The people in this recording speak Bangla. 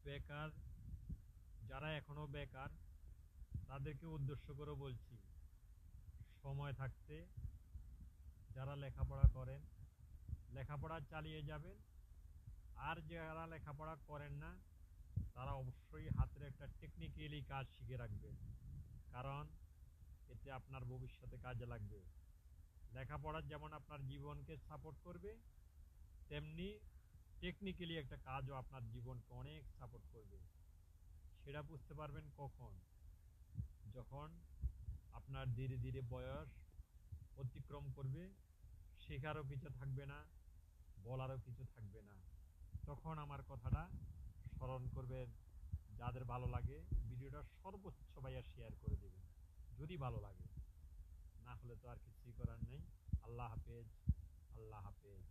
বেকার, যারা এখনো বেকার তাদেরকে উদ্দেশ্য করে বলছি, সময় থাকতে যারা লেখাপড়া করেন লেখাপড়া চালিয়ে যাবেন, আর যারা লেখাপড়া করেন না তারা অবশ্যই হাতের একটা টেকনিক্যালি কাজ শিখে রাখবেন, কারণ এতে আপনার ভবিষ্যতে কাজে লাগবে। লেখাপড়া যেমন আপনার জীবনকে সাপোর্ট করবে, তেমনি টেকনিক্যালি একটা কাজও আপনার জীবনকে অনেক সাপোর্ট করবে। সেটা বুঝতে পারবেন কখন? যখন আপনার ধীরে ধীরে বয়স অতিক্রম করবে, শেখারও কিছু থাকবে না, বলারও কিছু থাকবে না, তখন আমার কথাটা স্মরণ করবেন। যাদের ভালো লাগে ভিডিওটা সর্বোচ্চ ভাইয়া শেয়ার করে দেবেন যদি ভালো লাগে, না হলে তো আর কিছুই করার নেই। আল্লাহ হাফেজ। আল্লাহ হাফেজ।